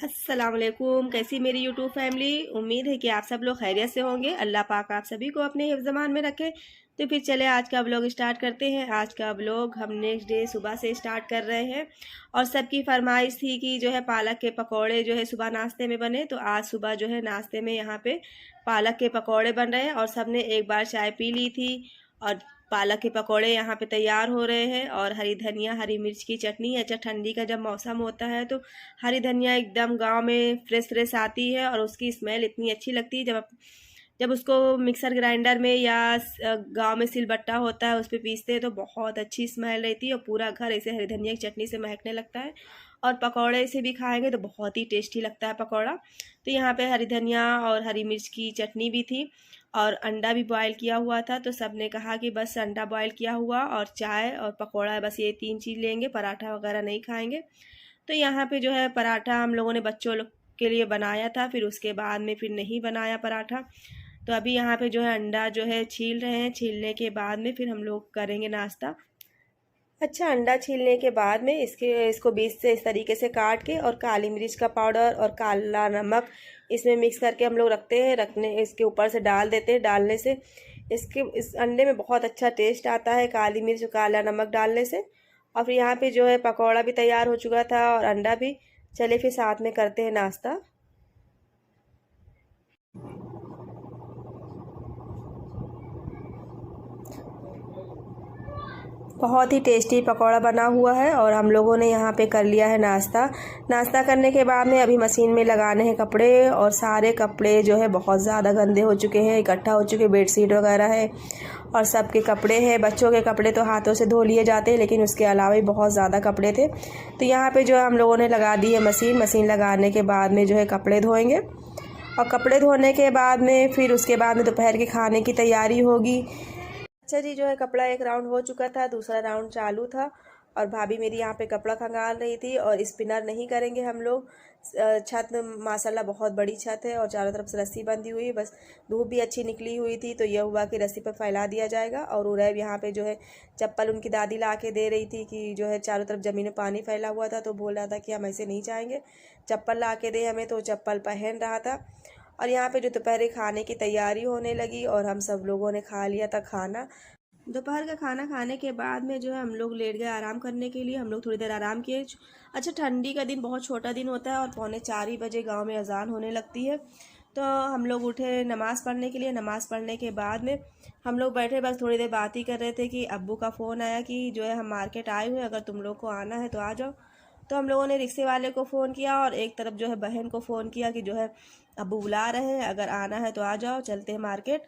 अस्सलाम वालेकुम। कैसी मेरी यूट्यूब फैमिली। उम्मीद है कि आप सब लोग खैरियत से होंगे। अल्लाह पाक आप सभी को अपने हिफ्ज़ ज़मान में रखे। तो फिर चले आज का व्लॉग स्टार्ट करते हैं। आज का व्लॉग हम नेक्स्ट डे सुबह से स्टार्ट कर रहे हैं और सबकी फरमाइश थी कि जो है पालक के पकौड़े जो है सुबह नाश्ते में बने। तो आज सुबह जो है नाश्ते में यहाँ पे पालक के पकौड़े बन रहे हैं और सबने एक बार चाय पी ली थी और पालक के पकौड़े यहाँ पे तैयार हो रहे हैं। और हरी धनिया हरी मिर्च की चटनी। अच्छा, ठंडी का जब मौसम होता है तो हरी धनिया एकदम गांव में फ्रेश फ्रेश आती है और उसकी स्मेल इतनी अच्छी लगती है जब उसको मिक्सर ग्राइंडर में या गांव में सिलबट्टा होता है उस पर पीसते हैं तो बहुत अच्छी स्मेल रहती है और पूरा घर ऐसे हरी धनिया की चटनी से महकने लगता है। और पकौड़े से भी खाएंगे तो बहुत ही टेस्टी लगता है पकौड़ा। तो यहाँ पे हरी धनिया और हरी मिर्च की चटनी भी थी और अंडा भी बॉयल किया हुआ था। तो सब ने कहा कि बस अंडा बॉयल किया हुआ और चाय और पकौड़ा, बस ये 3 चीज़ लेंगे, पराठा वगैरह नहीं खाएंगे। तो यहाँ पे जो है पराठा हम लोगों ने बच्चों लोग के लिए बनाया था, फिर उसके बाद में फिर नहीं बनाया पराठा। तो अभी यहाँ पे जो है अंडा जो है छील रहे हैं। छीलने के बाद में फिर हम लोग करेंगे नाश्ता। अच्छा, अंडा छीलने के बाद में इसको बीच से इस तरीके से काट के और काली मिर्च का पाउडर और काला नमक इसमें मिक्स करके हम लोग रखते हैं। रखने इसके ऊपर से डाल देते हैं। डालने से इस अंडे में बहुत अच्छा टेस्ट आता है काली मिर्च और काला नमक डालने से। और फिर यहाँ पे जो है पकौड़ा भी तैयार हो चुका था और अंडा भी। चले फिर साथ में करते हैं नाश्ता। बहुत ही टेस्टी पकौड़ा बना हुआ है और हम लोगों ने यहाँ पे कर लिया है नाश्ता। नाश्ता करने के बाद में अभी मशीन में लगाने हैं कपड़े और सारे कपड़े जो है बहुत ज़्यादा गंदे हो चुके हैं, इकट्ठा हो चुके, बेडशीट वगैरह है और सबके कपड़े हैं। बच्चों के कपड़े तो हाथों से धो लिए जाते हैं लेकिन उसके अलावा भी बहुत ज़्यादा कपड़े थे। तो यहाँ पर जो है हम लोगों ने लगा दी है मशीन लगाने के बाद में जो है कपड़े धोएँगे और कपड़े धोने के बाद में फिर उसके बाद में दोपहर के खाने की तैयारी होगी। अच्छा जी, जो है कपड़ा एक राउंड हो चुका था, दूसरा राउंड चालू था और भाभी मेरी यहाँ पे कपड़ा खंगाल रही थी। और स्पिनर नहीं करेंगे हम लोग। छत माशाल्लाह बहुत बड़ी छत है और चारों तरफ से रस्सी बंधी हुई है। बस धूप भी अच्छी निकली हुई थी तो यह हुआ कि रस्सी पर फैला दिया जाएगा। और उरैब यहाँ पे जो है चप्पल उनकी दादी ला के दे रही थी कि जो है चारों तरफ ज़मीन में पानी फैला हुआ था तो बोल रहा था कि हम ऐसे नहीं चाहेंगे, चप्पल ला के दे हमें। तो चप्पल पहन रहा था। और यहाँ पे जो दोपहर खाने की तैयारी होने लगी और हम सब लोगों ने खा लिया था खाना। दोपहर का खाना खाने के बाद में जो है हम लोग लेट गए आराम करने के लिए। हम लोग थोड़ी देर आराम किए। अच्छा, ठंडी का दिन बहुत छोटा दिन होता है और 3:45 बजे गांव में अजान होने लगती है। तो हम लोग उठे नमाज़ पढ़ने के लिए। नमाज़ पढ़ने के बाद में हम लोग बैठे बस थोड़ी देर बात ही कर रहे थे कि अब्बू का फ़ोन आया कि जो है हम मार्केट आए हुए हैं, अगर तुम लोग को आना है तो आ जाओ। तो हम लोगों ने रिक्शे वाले को फ़ोन किया और एक तरफ जो है बहन को फ़ोन किया कि जो है अब्बू बुला रहे हैं, अगर आना है तो आ जाओ, चलते हैं मार्केट।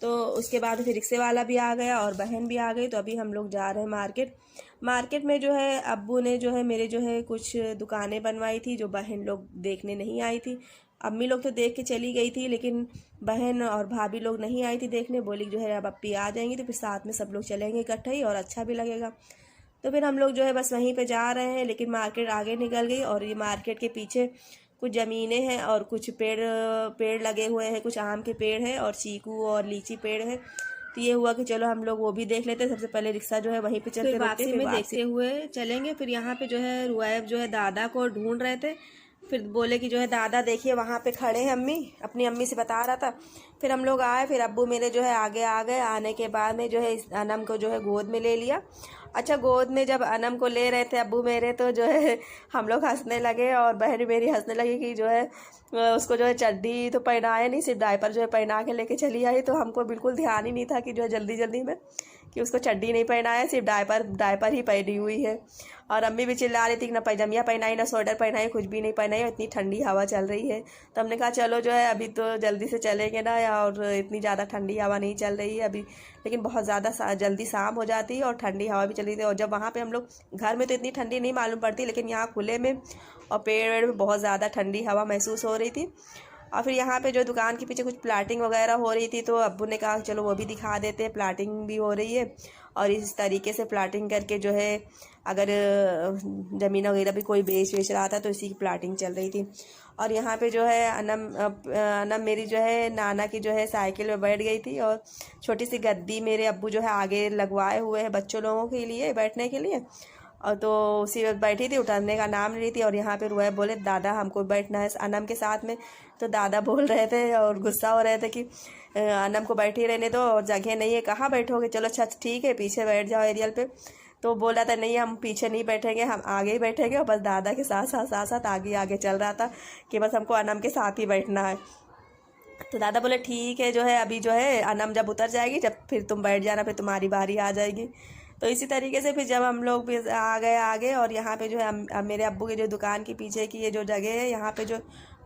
तो उसके बाद फिर रिक्शे वाला भी आ गया और बहन भी आ गई। तो अभी हम लोग जा रहे हैं मार्केट में जो है अब्बू ने जो है मेरे जो है कुछ दुकानें बनवाई थी जो बहन लोग देखने नहीं आई थी। अम्मी लोग तो देख के चली गई थी लेकिन बहन और भाभी लोग नहीं आई थी देखने। बोली जो है अब अप्पी आ जाएंगी तो फिर साथ में सब लोग चलेंगे इकट्ठे ही और अच्छा भी लगेगा। तो फिर हम लोग जो है बस वहीं पे जा रहे हैं लेकिन मार्केट आगे निकल गई और ये मार्केट के पीछे कुछ ज़मीनें हैं और कुछ पेड़ पेड़ लगे हुए हैं। कुछ आम के पेड़ हैं और चीकू और लीची पेड़ है। तो ये हुआ कि चलो हम लोग वो भी देख लेते। सबसे पहले रिक्शा जो है वहीं पे चल के वापसी में देखते हुए चलेंगे। फिर यहाँ पे जो है रुआब जो है दादा को ढूंढ रहे थे। फिर बोले कि जो है दादा देखिए वहाँ पे खड़े हैं, अम्मी अपनी अम्मी से बता रहा था। फिर हम लोग आए, फिर अब्बू मेरे जो है आगे आ गए। आने के बाद में जो है इस अनम को जो है गोद में ले लिया। अच्छा, गोद में जब अनम को ले रहे थे अब्बू मेरे तो जो है हम लोग हंसने लगे और बहन मेरी हंसने लगी कि जो है उसको जो है चड्डी तो पहनाए नहीं, सिर्फ डायपर जो है पहना के लेके चली आई। तो हमको बिल्कुल ध्यान ही नहीं था कि जो है जल्दी जल्दी में कि उसको चड्डी नहीं पहनाया, सिर्फ डायपर ही पहनी हुई है। और अम्मी भी चिल्ला रही थी कि ना पैजामिया पहनाई ना स्वेटर पहनाई, कुछ भी नहीं पहनाई और इतनी ठंडी हवा चल रही है। तो हमने कहा चलो जो है अभी तो जल्दी से चलेंगे ना, और इतनी ज़्यादा ठंडी हवा नहीं चल रही है अभी, लेकिन बहुत ज़्यादा जल्दी शाम हो जाती है और ठंडी हवा भी चल रही थी। और जब वहाँ पे हम लोग घर में तो इतनी ठंडी नहीं मालूम पड़ती लेकिन यहाँ खुले में और पेड़ में बहुत ज़्यादा ठंडी हवा महसूस हो रही थी। और फिर यहाँ पे जो दुकान के पीछे कुछ प्लाटिंग वगैरह हो रही थी तो अब्बू ने कहा चलो वो भी दिखा देते हैं, प्लाटिंग भी हो रही है। और इस तरीके से प्लाटिंग करके जो है अगर ज़मीन वगैरह भी कोई बेच रहा था तो इसी की प्लाटिंग चल रही थी। और यहाँ पे जो है अनम मेरी जो है नाना की जो है साइकिल में बैठ गई थी और छोटी सी गद्दी मेरे अब्बू जो है आगे लगवाए हुए हैं बच्चों लोगों के लिए बैठने के लिए। और तो उसी वक्त बैठी थी, उठने का नाम नहीं रही थी। और यहाँ पे रुएब बोले दादा हमको बैठना है अनम के साथ में। तो दादा बोल रहे थे और गुस्सा हो रहे थे कि अनम को बैठी रहने दो और जगह नहीं है, कहाँ बैठोगे, चलो अच्छा ठीक है पीछे बैठ जाओ एरियल पे। तो बोला था नहीं हम पीछे नहीं बैठेंगे, हम आगे ही बैठेंगे। और बस दादा के साथ साथ साथ साथ आगे आगे चल रहा था कि बस हमको अनम के साथ ही बैठना है। तो दादा बोले ठीक है, जो है अभी जो है अनम जब उतर जाएगी जब फिर तुम बैठ जाना, फिर तुम्हारी बारी आ जाएगी। तो इसी तरीके से फिर जब हम लोग भी आ गए आगे, और यहाँ पे जो है मेरे अब्बू की जो दुकान के पीछे की ये जो जगह है, यहाँ पे जो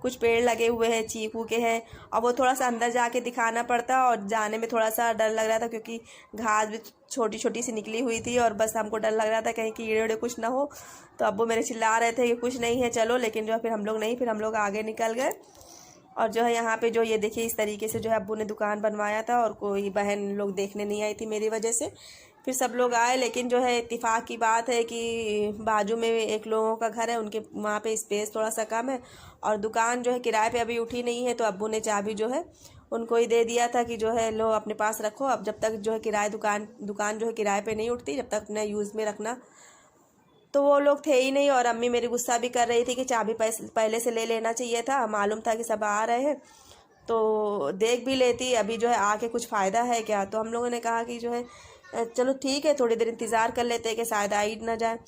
कुछ पेड़ लगे हुए हैं चीकू के हैं, और वो थोड़ा सा अंदर जाके दिखाना पड़ता और जाने में थोड़ा सा डर लग रहा था क्योंकि घास भी छोटी छोटी सी निकली हुई थी और बस हमको डर लग रहा था कहीं कीड़े उड़े कुछ ना हो। तो अब्बू मेरे चिल्ला रहे थे कि कुछ नहीं है चलो, लेकिन जो है फिर हम लोग नहीं, फिर हम लोग आगे निकल गए। और जो है यहाँ पे जो ये देखिए इस तरीके से जो है अब्बू ने दुकान बनवाया था, और कोई बहन लोग देखने नहीं आई थी मेरी वजह से। फिर सब लोग आए, लेकिन जो है इत्तेफाक की बात है कि बाजू में एक लोगों का घर है, उनके वहाँ पे स्पेस थोड़ा सा कम है और दुकान जो है किराए पे अभी उठी नहीं है। तो अब्बू ने चाबी जो है उनको ही दे दिया था कि जो है लो अपने पास रखो, अब जब तक जो है किराए दुकान जो है किराए पे नहीं उठती जब तक अपने यूज़ में रखना। तो वो लोग थे ही नहीं, और अम्मी मेरी गुस्सा भी कर रही थी कि चाबी पहले से ले लेना चाहिए था, मालूम था कि सब आ रहे हैं तो देख भी लेती, अभी जो है आके कुछ फ़ायदा है क्या। तो हम लोगों ने कहा कि जो है चलो ठीक है थोड़ी देर इंतज़ार कर लेते हैं कि शायद आ ही ना जाए।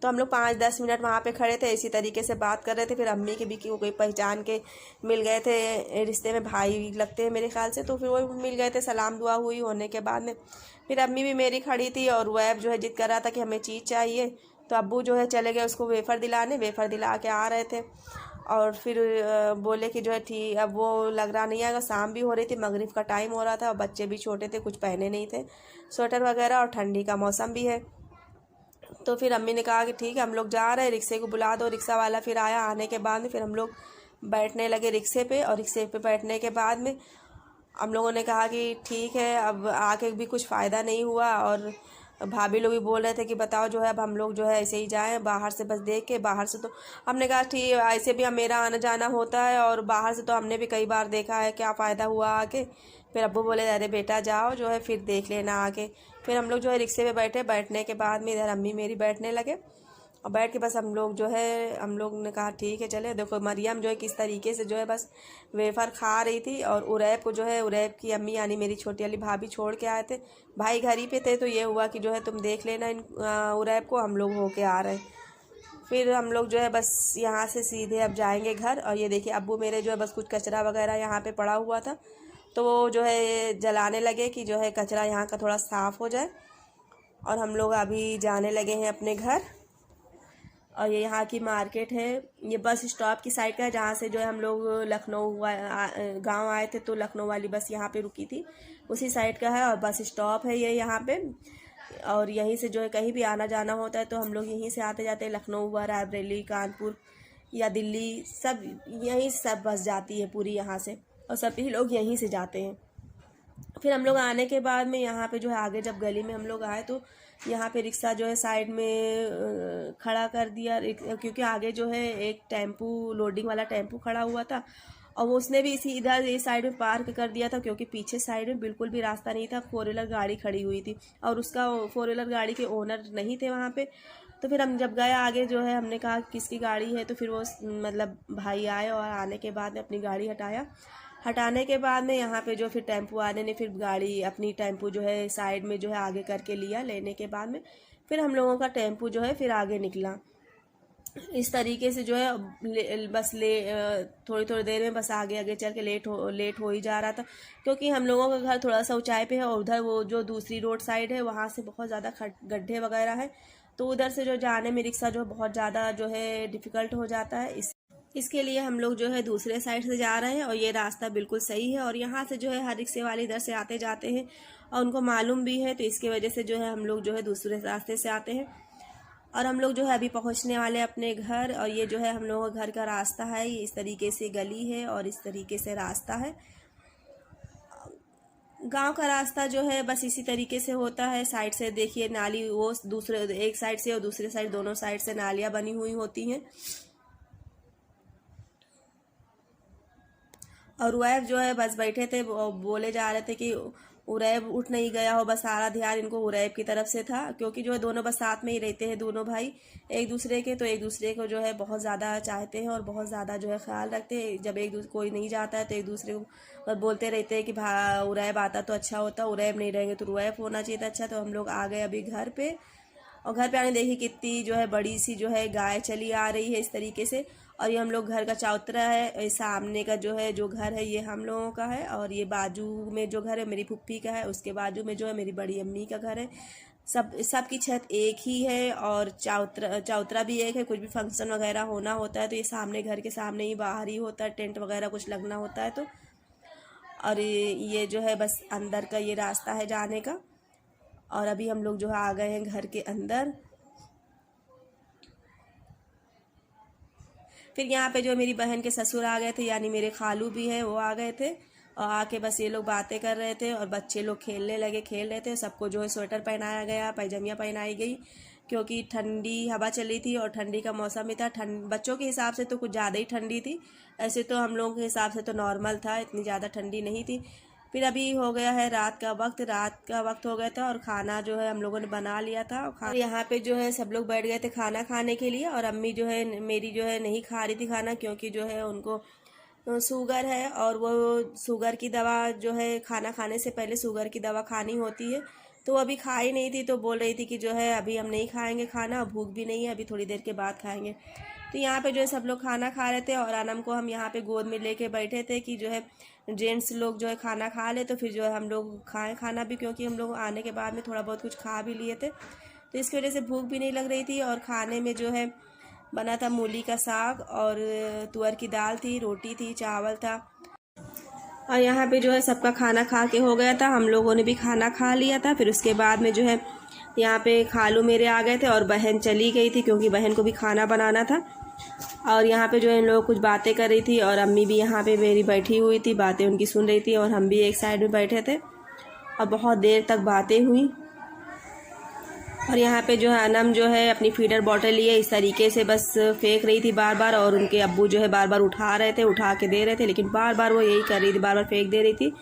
तो हम लोग 5-10 मिनट वहाँ पे खड़े थे, इसी तरीके से बात कर रहे थे। फिर अम्मी के भी कि वो कोई पहचान के मिल गए थे, रिश्ते में भाई लगते हैं मेरे ख्याल से, तो फिर वो मिल गए थे। सलाम दुआ हुई होने के बाद में फिर अम्मी भी मेरी खड़ी थी, और वैब जो है जिद कर रहा था कि हमें चीज़ चाहिए। तो अब्बू जो है चले गए उसको वेफ़र दिलाने, वेफ़र दिला के आ रहे थे। और फिर बोले कि जो है ठीक, अब वो लग रहा नहीं आएगा, शाम भी हो रही थी, मगरिब का टाइम हो रहा था और बच्चे भी छोटे थे, कुछ पहने नहीं थे स्वेटर वगैरह, और ठंडी का मौसम भी है। तो फिर अम्मी ने कहा कि ठीक है हम लोग जा रहे हैं, रिक्शे को बुला दो। रिक्शा वाला फिर आया, आने के बाद में फिर हम लोग बैठने लगे रिक्शे पे, और रिक्शे पे बैठने के बाद में हम लोगों ने कहा कि ठीक है अब आके भी कुछ फ़ायदा नहीं हुआ। और भाभी लोग भी बोल रहे थे कि बताओ जो है अब हम लोग जो है ऐसे ही जाएं बाहर से, बस देख के बाहर से। तो हमने कहा ठीक ऐसे भी मेरा आना जाना होता है, और बाहर से तो हमने भी कई बार देखा है, क्या फ़ायदा हुआ आके। फिर अब्बू बोले अरे बेटा जाओ जो है फिर देख लेना आके। फिर हम लोग जो है रिक्शे में बैठे, बैठने के बाद में इधर अम्मी मेरी बैठने लगे, और बैठ के बस हम लोग जो है हम लोग ने कहा ठीक है चले। देखो मरियम जो है किस तरीके से जो है बस वेफ़र खा रही थी, और उरैब को जो है उरैब की अम्मी यानी मेरी छोटी वाली भाभी छोड़ के आए थे, भाई घर ही पे थे। तो ये हुआ कि जो है तुम देख लेना इन उरैब को, हम लोग होके आ रहे हैं। फिर हम लोग जो है बस यहाँ से सीधे अब जाएंगे घर। और ये देखिए अब्बू मेरे जो है बस कुछ कचरा वगैरह यहाँ पे पड़ा हुआ था, तो वो जो है जलाने लगे कि जो है कचरा यहाँ का थोड़ा साफ़ हो जाए। और हम लोग अभी जाने लगे हैं अपने घर। और ये यहाँ की मार्केट है, ये बस स्टॉप की साइड का है, जहाँ से जो है हम लोग लखनऊ गांव आए थे, तो लखनऊ वाली बस यहाँ पे रुकी थी, उसी साइड का है। और बस स्टॉप है ये यहाँ पे, और यहीं से जो है कहीं भी आना जाना होता है तो हम लोग यहीं से आते जाते हैं। लखनऊ हुआ, रायबरेली, कानपुर या दिल्ली, सब यहीं से सब बस जाती है पूरी यहाँ से, और सभी लोग यहीं से जाते हैं। फिर हम लोग आने के बाद में यहाँ पे जो है आगे जब गली में हम लोग आए, तो यहाँ पे रिक्शा जो है साइड में खड़ा कर दिया, क्योंकि आगे जो है एक टेम्पू, लोडिंग वाला टेम्पू खड़ा हुआ था, और वो उसने भी इसी इधर इस साइड में पार्क कर दिया था, क्योंकि पीछे साइड में बिल्कुल भी रास्ता नहीं था, 4 व्हीलर गाड़ी खड़ी हुई थी, और उसका 4 व्हीलर गाड़ी के ओनर नहीं थे वहाँ पे। तो फिर हम जब गए आगे जो है हमने कहा किसकी गाड़ी है, तो फिर वो मतलब भाई आए, और आने के बाद में अपनी गाड़ी हटाने के बाद में यहाँ पे जो फिर टेम्पो वाले ने फिर गाड़ी अपनी टेम्पो जो है साइड में जो है आगे करके लिया। लेने के बाद में फिर हम लोगों का टेम्पो जो है फिर आगे निकला। इस तरीके से जो है थोड़ी थोड़ी देर में बस आगे आगे चल के लेट हो ही जा रहा था, क्योंकि हम लोगों का घर थोड़ा सा ऊंचाई पे है, और उधर वो जो दूसरी रोड साइड है वहाँ से बहुत ज़्यादा गड्ढे वगैरह है, तो उधर से जो जाने में रिक्शा जो बहुत ज़्यादा जो है डिफ़िकल्ट हो जाता है। इसके लिए हम लोग जो है दूसरे साइड से जा रहे हैं, और ये रास्ता बिल्कुल सही है, और यहाँ से जो है हर रिक्शे वाले इधर से आते जाते हैं, और उनको मालूम भी है, तो इसकी वजह से जो है हम लोग जो है दूसरे रास्ते से आते हैं। और हम लोग जो है अभी पहुँचने वाले अपने घर, और ये जो है हम लोगों का घर का रास्ता है, ये इस तरीके से गली है और इस तरीके से रास्ता है। गांव का रास्ता जो है बस इसी तरीके से होता है। साइड से देखिए नाली, वो दूसरे एक साइड से और दूसरे साइड दोनों साइड से नालियाँ बनी हुई होती हैं। और वाइफ जो है बस बैठे थे, बोले जा रहे थे कि उरैब उठ नहीं गया हो, बस सारा ध्यान इनको उरैब की तरफ से था, क्योंकि जो है दोनों बस साथ में ही रहते हैं दोनों भाई एक दूसरे के, तो एक दूसरे को जो है बहुत ज़्यादा चाहते हैं और बहुत ज़्यादा जो है ख्याल रखते हैं। जब कोई नहीं जाता है तो एक दूसरे को बस बोलते रहते हैं कि उरैब आता तो अच्छा होता, उरैब नहीं रहेंगे तो रुएब होना चाहिए था। अच्छा, तो हम लोग आ गए अभी घर पे, और घर पे आने देखी कितनी जो है बड़ी सी जो है गाय चली आ रही है इस तरीके से। और ये हम लोग घर का चौतरा है, सामने का जो है जो घर है ये हम लोगों का है, और ये बाजू में जो घर है मेरी फुप्पी का है, उसके बाजू में जो है मेरी बड़ी अम्मी का घर है। सब की छत एक ही है, और चौतरा भी एक है। कुछ भी फंक्शन वगैरह होना होता है तो ये सामने घर के सामने ही बाहर ही होता है, टेंट वगैरह कुछ लगना होता है तो। और ये जो है बस अंदर का ये रास्ता है जाने का। और अभी हम लोग जो है आ गए हैं घर के अंदर। फिर यहाँ पे जो मेरी बहन के ससुर आ गए थे, यानी मेरे खालू भी है, वो आ गए थे। और आके बस ये लोग बातें कर रहे थे और बच्चे लोग खेलने लगे, खेल रहे थे। सबको जो है स्वेटर पहनाया गया, पैजामियाँ पहनाई गई, क्योंकि ठंडी हवा चली थी और ठंडी का मौसम भी था। बच्चों के हिसाब से तो कुछ ज़्यादा ही ठंडी थी, ऐसे तो हम लोगों के हिसाब से तो नॉर्मल था, इतनी ज़्यादा ठंडी नहीं थी। फिर अभी हो गया है रात का वक्त हो गया था, और खाना जो है हम लोगों ने बना लिया था। और यहाँ पे जो है सब लोग बैठ गए थे खाना खाने के लिए, और अम्मी जो है मेरी जो है नहीं खा रही थी खाना, क्योंकि जो है उनको शुगर है, और वो शुगर की दवा जो है खाना खाने से पहले शुगर की दवा खानी होती है, तो वो अभी खाई नहीं थी। तो बोल रही थी कि जो है अभी हम नहीं खाएंगे खाना, भूख भी नहीं है, अभी थोड़ी देर के बाद खाएंगे। तो यहाँ पे जो है सब लोग खाना खा रहे थे, और अनम को हम यहाँ पे गोद में लेके बैठे थे कि जो है जेंट्स लोग जो है खाना खा ले, तो फिर जो है हम लोग खाएं खाना भी, क्योंकि हम लोग आने के बाद में थोड़ा बहुत कुछ खा भी लिए थे, तो इसकी वजह से भूख भी नहीं लग रही थी। और खाने में जो है बना था मूली का साग, और तुअर की दाल थी, रोटी थी, चावल था। और यहाँ पे जो है सबका खाना खा के हो गया था, हम लोगों ने भी खाना खा लिया था। फिर उसके बाद में जो है यहाँ पे खालू मेरे आ गए थे, और बहन चली गई थी, क्योंकि बहन को भी खाना बनाना था। और यहाँ पे जो है इन लोग कुछ बातें कर रही थी, और अम्मी भी यहाँ पे मेरी बैठी हुई थी, बातें उनकी सुन रही थी, और हम भी एक साइड में बैठे थे, और बहुत देर तक बातें हुई। और यहाँ पे जो है अनम जो है अपनी फीडर बॉटल लिए इस तरीके से बस फेंक रही थी बार बार, और उनके अब्बू जो है बार बार उठा रहे थे, उठा के दे रहे थे, लेकिन बार बार वो यही कर रही थी, बार बार फेंक दे रही थी।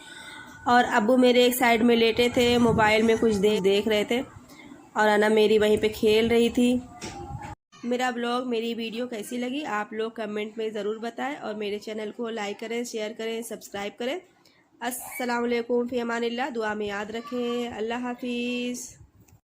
और अब्बू मेरे एक साइड में लेटे थे, मोबाइल में कुछ देख रहे थे, और अनम मेरी वहीं पे खेल रही थी। मेरा ब्लॉग, मेरी वीडियो कैसी लगी आप लोग कमेंट में ज़रूर बताएं, और मेरे चैनल को लाइक करें, शेयर करें, सब्सक्राइब करें। अस्सलाम वालेकुम, फ़ी अमानिल्लाह, दुआ में याद रखें। अल्लाह हाफिज़।